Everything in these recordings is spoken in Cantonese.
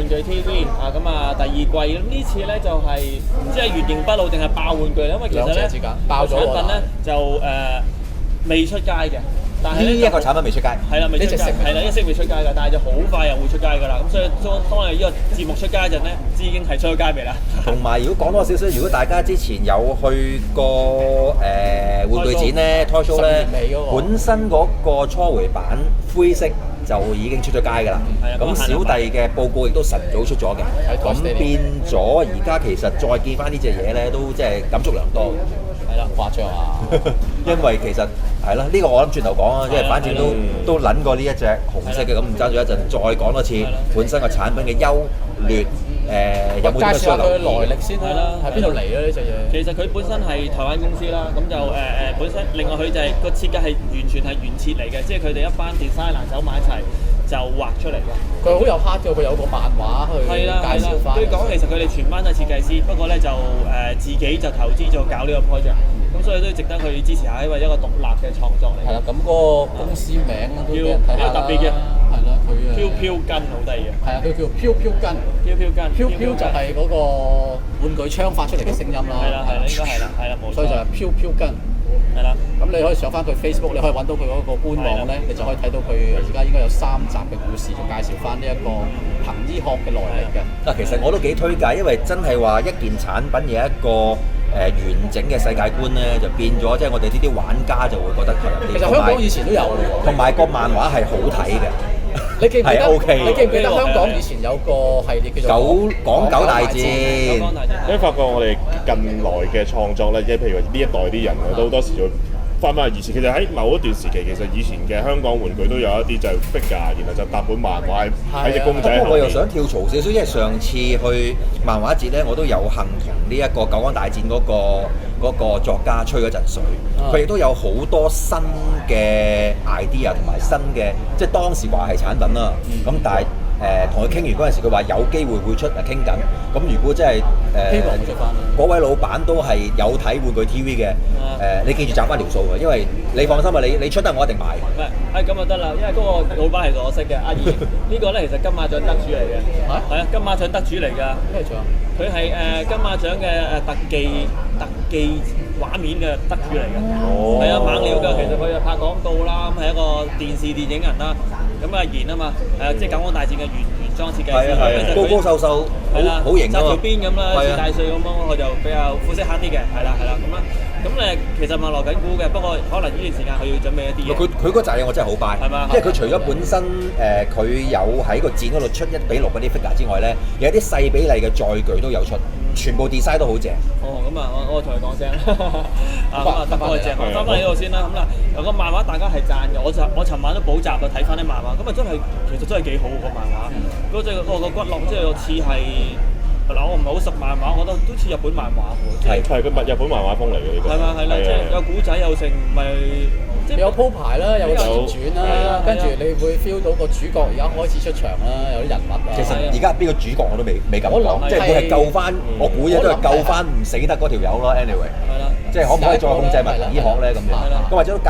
具 TV 啊，咁啊第二季咁呢次咧就係唔知係原形畢露定係爆玩具，因為其實咧爆咗產品咧就未出街嘅。但係呢一個產品未出街，係啦，未出街，係啦，一式未出街㗎，但係就好快又會出街㗎啦。咁所以當你呢個節目出街嗰陣咧，知已經係出咗街未啦。同埋如果講多少少，如果大家之前有去過玩具展咧、Toy Show 咧，本身嗰個初回版灰色就已經出咗街㗎啦。咁小弟嘅報告亦都晨早出咗嘅，咁變咗而家其實再見翻呢隻嘢咧，都即係感觸良多。係啦，誇張啊！因為其實係啦，呢個我諗轉頭講啊，因為反正都撚過呢一隻紅色嘅，咁唔爭咗一陣再講多次本身個產品嘅優劣，有冇介紹下佢嘅來歷先啦，喺邊度嚟咧呢隻嘢？其實佢本身係台灣公司啦，咁就本身另外佢就係個設計係完全係原設嚟嘅，即係佢哋一班 designer 走埋一齊就畫出嚟嘅。佢好有 heart 嘅，佢有個漫畫去介紹翻。佢講其實佢哋全班都係設計師，不過咧就自己就投資咗搞呢個 project，咁所以都值得去支持下，因為一個獨立嘅創作嚟。係啦，咁嗰個公司名都俾人睇下啦。特別嘅，係啦，佢飄飄筋好得意嘅。係啊，佢叫飄飄筋。飄飄筋。飄飄就係嗰個玩具槍發出嚟嘅聲音啦。係啦，應該係啦，冇錯。所以就係飄飄筋。係啦，咁你可以上翻佢 Facebook，你可以揾到佢嗰個官網咧，你就可以睇到佢而家應該有3集嘅故事，就介紹翻呢一個憑醫學嘅來歷嘅。嗱，其實我都幾推介，因為真係話一件產品有一個完整嘅世界觀咧，就變咗即係我哋呢啲玩家就會覺得投入啲。其實香港以前都有嘅喎，同埋個漫畫係好睇嘅。你記唔記得？係 OK。你記唔記得香港以前有個系列叫做港九大戰？你發覺我哋近來嘅創作咧，即係譬如話呢一代啲人啊，都好多時會翻返去以前。其實喺某一段時期，其實以前嘅香港玩具都有一啲就係 figure，然後就搭本漫畫喺隻公仔後面。不過我又想跳槽少少，因為上次去漫畫節咧，我都有幸同呢一個《九安大戰》嗰個作家吹嗰陣水，佢亦都有好多新嘅 idea 同埋新嘅，即係當時話係產品啦。咁但係同佢傾完嗰陣時，佢話有機會會出傾緊。咁如果真係嗰位老闆都係有睇玩具 TV 嘅，你記住賺翻條數嘅，因為你放心啊，你出得我一定買。係咁就得啦，因為嗰個老闆係我識嘅阿怡，呢個咧其實金馬獎得主嚟嘅，係啊，金馬獎得主嚟㗎。咩獎？佢係金馬獎嘅特技畫面嘅得主嚟嘅，係啊，猛料㗎。其實佢又拍廣告啦，咁係一個電視電影人啦。咁啊賢啊嘛，即係《九安大戰》嘅原裝設計師，高高瘦瘦，好型紮條辮咁啦，似大帥咁咯，佢就比較膚色黑啲嘅，係啦咁啦。咁其實馬羅緊估嘅，不過可能呢段時間佢要準備一啲嘢。佢嗰扎嘢我真係好 buy，係嘛？因為佢除咗本身佢有喺個展嗰度出1:6嗰啲 figure 之外咧，有啲細比例嘅載具都有出，全部 design 都好正。哦，咁啊，我同佢講聲，得翻佢正，翻返呢度先啦。咁啦，有個漫畫大家係讚嘅，我尋晚都補習啊，睇翻啲漫畫，咁啊真係其實真係幾好個漫畫，嗰隻個骨骼即係似係。嗱，我唔係好熟漫畫，我覺得都似日本漫畫喎。係佢日本漫畫風嚟嘅呢個。係嘛，即係有古仔有成，咪即係有鋪排啦，有前傳啦，跟住你會 feel 到個主角而家開始出場啦，有啲人物啊。其實而家邊個主角我都未敢講，即係佢係救翻，我估嘢都係救翻唔死得嗰條友咯。Anyway，即係可唔可以再控制埋憑醫學咧咁樣？咁或者都介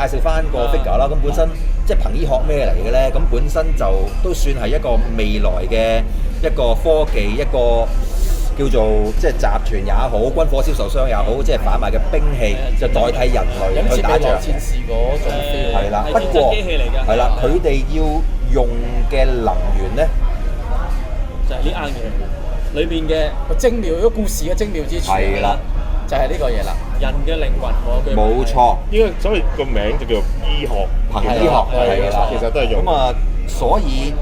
紹翻個 figure 啦。咁本身即係憑醫學咩嚟嘅咧？咁本身就都算係一個未來嘅一個科技，一個叫做即係集團也好，軍火銷售商也好，即係販賣嘅兵器，就代替人類去打仗。戰士嗰種 feel 係啦，不過係啦，佢哋要用嘅能源咧，就係呢啱嘢裏邊嘅精妙，個故事嘅精妙之處係啦，就係呢個嘢啦。人嘅靈魂嗰句冇錯。呢個所以個名就叫做醫學，憑醫學係啦，其實都係用。咁啊，所以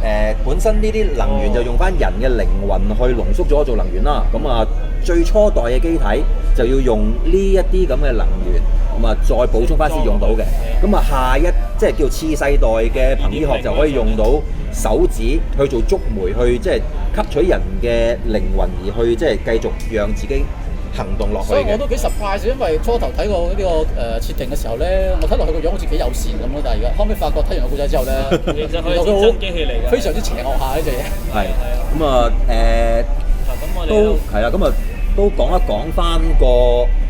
本身呢啲能源就用翻人嘅靈魂去濃縮咗做能源啦。咁啊，最初代嘅機體就要用呢一啲咁嘅能源，咁啊再補充翻先用到嘅。咁啊，下一即係叫次世代嘅憑醫學就可以用到手指去做觸媒，去即係吸取人嘅靈魂，而去即係繼續讓自己行動落去。所以我都幾 surprise，因為初頭睇過呢個設定嘅時候咧，我睇落去個樣好似幾友善咁咯，但係而家後尾發覺睇完個故仔之後咧，其實佢係真機器嚟嘅，非常之邪惡下呢隻嘢。係咁啊都係啦，咁啊都講一講翻個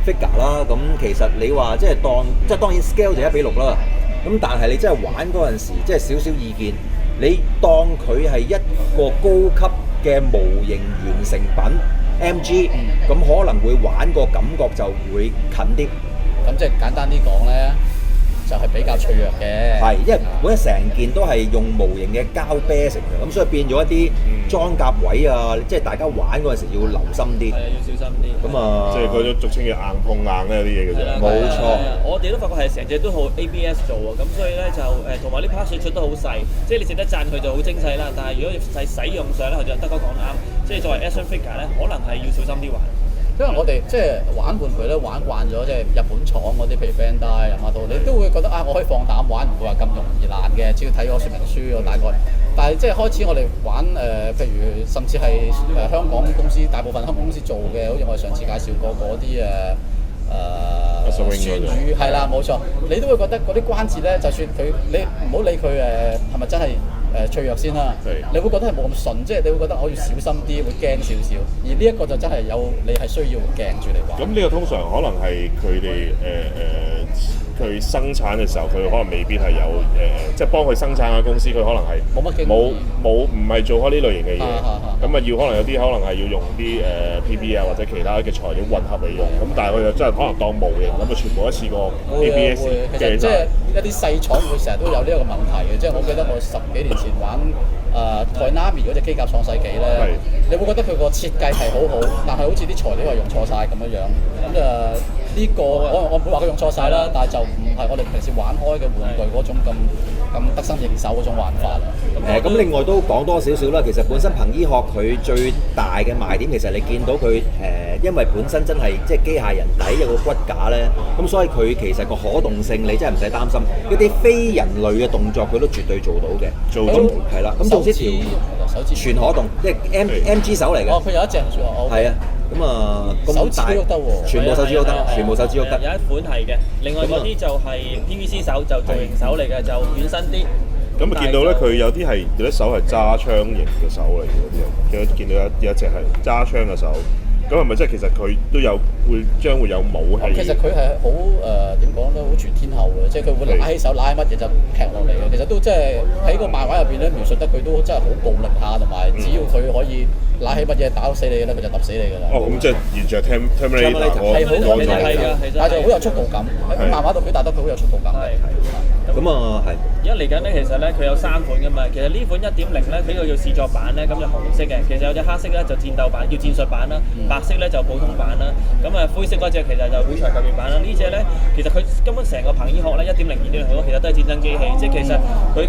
figure 啦。咁其實你話即係當然 scale 就1:6啦。咁但係你真係玩嗰陣時，即係少少意見，你當佢係一個高級嘅模型完成品 MG，咁可能會玩個感覺就會近啲。咁即係簡單啲講咧，就係比較脆弱嘅。係，因為本身成件都係用模型嘅膠啤成嘅，咁所以變咗一啲裝甲位啊，即係大家玩嗰陣時要留心啲。係啊，要小心啲。咁啊，即係嗰種俗稱嘅硬碰硬咧啲嘢嘅啫。冇錯。我哋都發覺係成隻都好 ABS 做啊，咁所以咧就同埋啲 part 出得好細，即係你值得讚佢就好精細啦。但係如果係使用上咧，佢就德哥講得啱，即係作為 action figure 咧，可能係要小心啲玩。因為我哋即係玩玩具咧，玩慣咗即係日本廠嗰啲，譬如 Bandai、Yamato，你都會覺得我可以放膽玩，唔會話咁容易爛嘅，只要睇個說明書我大概。但係即係開始我哋玩譬如甚至係香港公司，大部分香港公司做嘅，好似我哋上次介紹過嗰啲酸魚，係啦冇錯，你都會覺得嗰啲關節咧，就算佢你唔好理佢係咪真係脆弱先啦，你會覺得係冇咁順，即係你會覺得我要小心啲，會驚少少。而呢一個就真係有你係需要鏡住嚟玩。咁呢個通常可能係佢哋佢生產嘅時候，佢可能未必係有即係幫佢生產嘅公司，佢可能係冇乜經驗，唔係做開呢類型嘅嘢。咁啊要可能有啲可能係要用啲PP 啊或者其他嘅材料混合嚟用。咁但係佢就真係可能當模型咁啊，全部一次過 ABS 其實即係一啲細廠會成日都有呢一個問題嘅。即係我記得我10幾年前玩Konami 嗰隻機甲創世紀咧，你會覺得佢個設計係好好，但係好似啲材料係用錯晒咁樣。咁呢個我唔會話佢用錯晒啦，但係就唔係我哋平時玩開嘅玩具嗰種咁得心應手嗰種玩法啦。咁另外都講多少少啦，其實本身憑醫學佢最大嘅賣點，其實你見到佢因為本身真係即係機械人底有個骨架咧，咁所以佢其實個可動性你真係唔使擔心，一啲非人類嘅動作佢都絕對做到嘅。做到係啦，咁總之條全可動，即係 MG 手嚟嘅。佢有一隻係啊。咁啊，手指都喐得喎，全部手指喐得，全部手指喐得。有一款係嘅，另外嗰啲就係 PVC 手，就造型手嚟嘅，就軟身啲。咁啊，見到咧佢有啲係有啲手係揸槍型嘅手嚟嘅，有啲見到有一隻係揸槍嘅手。咁係咪即係其實佢都有將會有武器？其實佢係好點講咧，好全天候嘅，即係佢會拿起手拉乜嘢就劈落嚟嘅。其實都即係喺個漫畫入邊咧描述得佢都真係好暴力下，同埋只要佢可以拿起乜嘢打死你咧，佢就揼死你㗎啦。咁即係完全係 Terminator 係好有係㗎，但係就好有速度感。喺漫畫度表達得佢好有速度感。咁啊係。而家嚟緊咧，其實咧佢有3款㗎嘛。其實呢款 1.0 咧，呢個叫試作版咧，咁就紅色嘅。其實有隻黑色咧就戰鬥版，叫戰術版啦。白色咧就普通版啦。咁灰色嗰隻其實就會場特別版啦。呢隻咧其實佢根本成個憑醫學咧 1.0 2.0其實都係戰爭機器。即係其實佢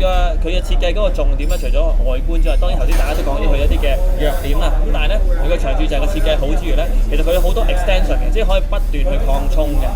嘅設計嗰個重點咧，除咗外觀之外，當然頭先大家都講咗佢有啲嘅弱點啦。咁但係咧佢個長處就係個設計好之餘咧，其實佢有好多 extension 嘅，即係可以不斷去擴充嘅。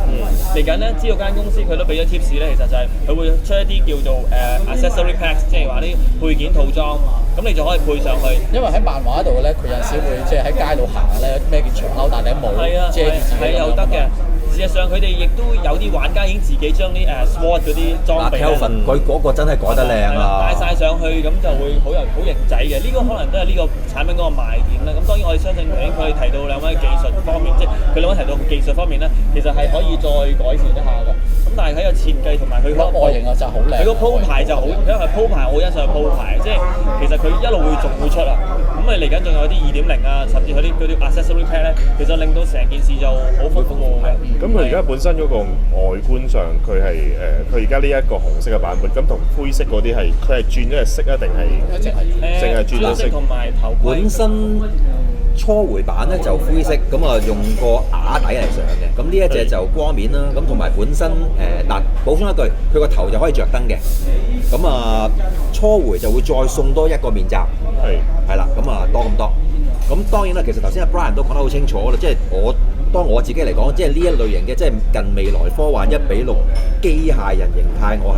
嚟緊咧，知道間公司佢都俾咗 tips 咧，其實就係佢會出一啲叫做accessory packs， 即係話啲配件套裝，咁你就可以配上去。因為喺漫畫度咧，佢有陣時會即係喺街度行咧，孭件長褸戴頂帽遮住自己咁樣。係有得嘅。事實上，佢哋亦都有啲玩家已經自己將啲SWAT 嗰啲裝備咧，佢嗰個真係改得靚啊！帶晒上去，咁就會好型仔嘅。呢個可能都係呢個產品嗰個賣點啦。咁當然我哋相信頭先佢提到兩位技術方面，即係佢兩位提到技術方面咧，其實係可以再改善一下嘅。咁但係喺個設計同埋佢個外形啊，就好靚。佢個鋪排就好，因為鋪排我好欣賞鋪排，即係其實佢一路仲會出啊。咁嚟緊仲有啲2.0啊，甚至佢啲 accessory pack 咧，其實令到成件事就好豐富嘅。咁佢而家本身嗰個外觀上，佢係佢而家呢一個紅色嘅版本，咁同灰色嗰啲係佢係轉咗隻色啊，定係淨係轉咗色？同埋頭盔本身初回版咧就灰色，咁啊用個瓦底嚟上嘅。咁呢一隻就光面啦，咁同埋本身補充一句，佢個頭就可以着燈嘅。咁啊初回就會再送多一個面罩，係啦，咁啊多咁多。咁當然啦，其實頭先阿 Brian 都講得好清楚啦，即係當我自己嚟講，即係呢一類型嘅，即係近未來科幻1:6機械人形態，我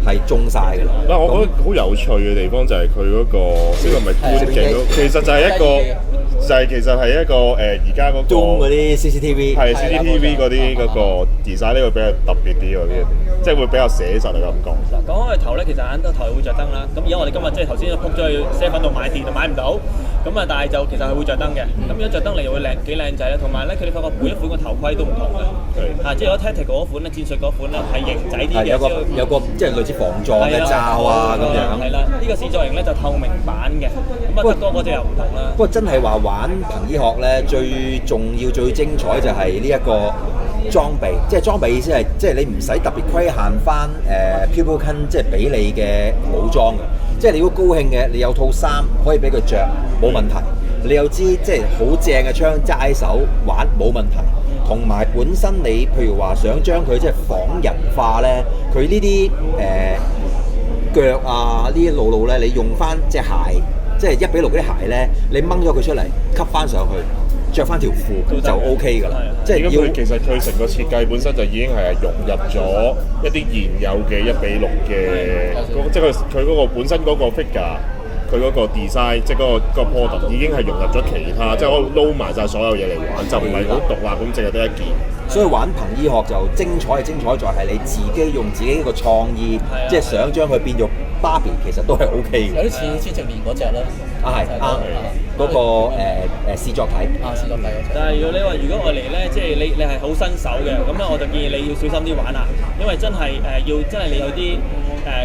係中晒㗎啦。嗱，我覺得好有趣嘅地方就係佢嗰個呢個咪觀景咯，其實就係一個其實係一個而家嗰個嗰啲 CCTV 係 CCTV 嗰啲嗰個 design 呢個比較特別啲喎，呢即係會比較寫實嘅感覺。講開頭咧，其實眼頭會着燈啦。咁而家我哋今日即係頭先撲咗去7-Eleven度買電就買唔到。咁啊，但係就其實係會着燈嘅。咁如果着燈嚟又會幾靚仔啦，同埋咧佢哋發覺每一款個頭盔都唔同嘅。即係如果 Tactical 嗰款咧，戰術嗰款咧係型仔啲嘅，有個即係類似防撞嘅罩啊咁樣。係啦，呢個試作型咧就透明版嘅。咁啊，德哥嗰隻又唔同啦。不過真係話玩憑醫學咧，最重要最精彩就係呢一個裝備，即係裝備意思係即係你唔使特別規限翻Pilbuken 即係俾你嘅武裝嘅。即係你如果高興嘅，你有套衫可以俾佢着，冇問題。你有支即係好正嘅槍齋手玩冇問題。同埋本身你譬如話想將佢即係仿人化咧，佢呢啲腳啊呢啲路咧，你用翻隻鞋，即係1:6嗰啲鞋咧，你掹咗佢出嚟，吸翻上去，着翻條褲就 OK 㗎啦。即係要其實佢成個設計本身就已經係融入咗一啲現有嘅1:6嘅，即係佢嗰個本身嗰個 figure，佢嗰個 design， 即係嗰個 product 已經係融入咗其他，即係我撈埋晒所有嘢嚟玩，就唔係好獨立咁，淨係得一件。所以玩憑醫學就精彩在係你自己用自己一個創意，即係想將佢變做芭比，其實都係 OK 嘅。有啲似千直面嗰隻啦。係啱嗰個試作體。試作體嗰隻。但係如果我嚟咧，即係你係好新手嘅，咁咧我就建議你要小心啲玩啦，因為真係你有啲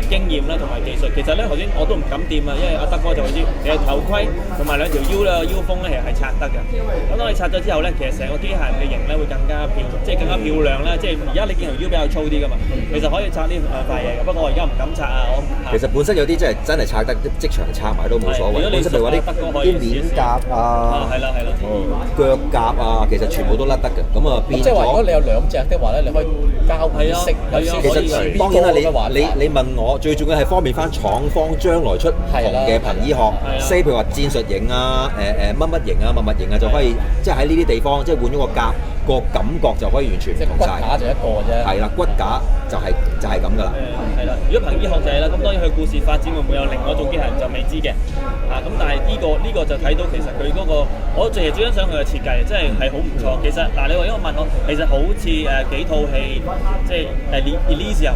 經驗啦同埋技術。其實咧頭先我都唔敢掂啊，因為阿德哥就會知，其實頭盔同埋兩條腰咧腰封咧其實係拆得嘅。咁當你拆咗之後咧，其實成個機械人嘅型咧會更加更加漂亮啦。即係而家你見條腰比較粗啲噶嘛，其實可以拆呢兩塊嘢嘅。不過我而家唔敢拆啊，其實本身有啲真係拆得即場拆埋都冇所謂。本身譬如話啲面甲啊，係啦，腳甲啊，其實全部都甩得嘅。咁啊變咗。即係話如果你有兩隻的話咧，你可以交配色。其實當然啦，你問我最重要係方便翻廠方將來出唔同嘅憑醫學，譬如話戰術型啊、乜乜型啊、乜乜型啊，就可以即係喺呢啲地方即係換咗個甲，個感覺就可以完全唔同晒。骨架就一個啫。係啦，骨架就係咁噶啦。係啦，如果憑醫學就係啦，咁當然佢故事發展會唔會有另外一種機械人就未知嘅。咁但係呢個就睇到其實佢嗰個，我最欣賞佢嘅設計，真係好唔錯。其實你話因為問我，其實好似幾套戲，即係Elysium。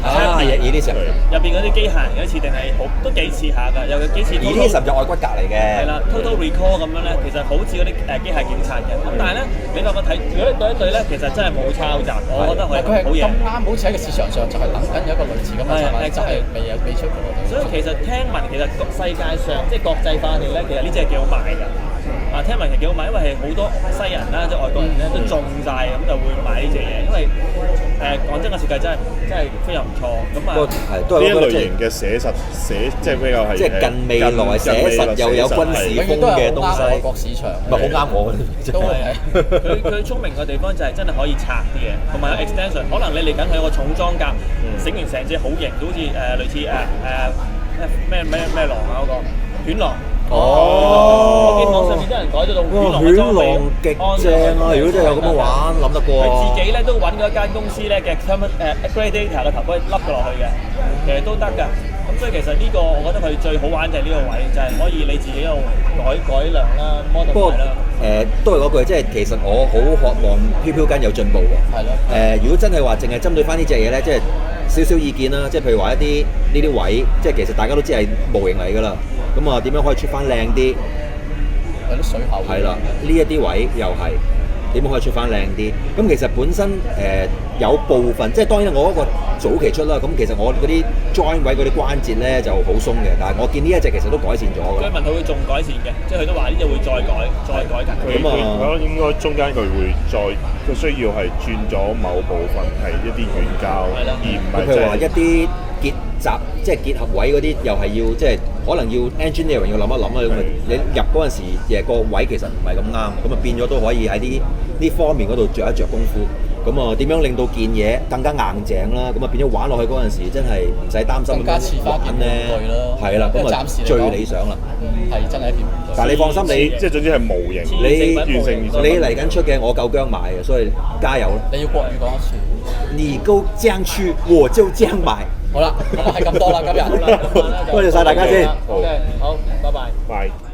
Elysium 入邊嗰啲機械人嘅設定係都幾似下㗎，有幾似。Elysium 就外骨骼嚟嘅。係啦 ，Total Recall 咁樣咧，其實好似嗰啲機械警察嘅。咁但係咧，你發覺睇如果對一對咧，其實真係冇抄襲，我覺得佢好嘢。咁啱，好似喺個市場上就係等緊有一個類似咁嘅產品，就係未出過。所以其實聽聞其實世界上即係國際化嚟咧，其實呢隻係幾好賣㗎。聽聞其實幾好賣，因為係好多西人啦，即係外國人咧都中晒，咁就會買呢隻嘢，因為講真個設計真係非常唔錯。咁都係呢一類型嘅寫實即係比較係即係近未來寫實又有軍事風嘅東西。外國市場唔係好啱我嘅。都係佢聰明嘅地方就係真係可以拆啲嘢，同埋有 extension。可能你嚟緊佢有個重裝甲，整完成隻好型，好似類似咩狼啊嗰個犬狼。我見網上面啲人改咗到犬狼極正啊！如果真係有咁樣玩，諗得過。佢自己咧都揾咗一間公司咧嘅 Gradator 嘅頭盔笠咗落去嘅，其實都得㗎。咁所以其實呢個我覺得佢最好玩就係呢個位，就係可以你自己喺度改良啦 modify 啦。都係嗰句，即係其實我好渴望Pilbuken有進步喎。係咯。如果真係話淨係針對翻呢隻嘢咧，即係少少意見啦。即係譬如話一啲呢啲位，即係其實大家都知係模型嚟㗎啦。咁啊，點樣可以出翻靚啲？有啲水喉。係啦，呢一啲位又係點樣可以出翻靚啲？咁其實本身有部分，即係當然我嗰個早期出啦。咁其實我嗰啲 join 位嗰啲關節咧就好鬆嘅，但係我見呢一隻其實都改善咗㗎。佢問佢會仲改善嘅，即係佢都話呢隻會再改緊。佢應該中間佢會佢需要係轉咗某部分係一啲軟膠，而唔係譬如話一啲即係結合位嗰啲，又係要即係可能要 engineering 要諗一諗啊。咁你入嗰陣時個位其實唔係咁啱，咁啊變咗都可以喺呢方面嗰度着一着功夫。咁啊點樣令到件嘢更加硬淨啦？咁啊變咗玩落去嗰陣時真係唔使擔心。更加似翻件玩具咯。係啦，咁啊最理想啦。係真係一件玩具。但係你放心，你即係總之係模型，你嚟緊出嘅我夠薑買嘅，所以加油啦！你要國語講一次。你夠薑出，我就薑買。好啦，咁係咁多啦，今日。多謝晒大家先。好，拜拜。拜。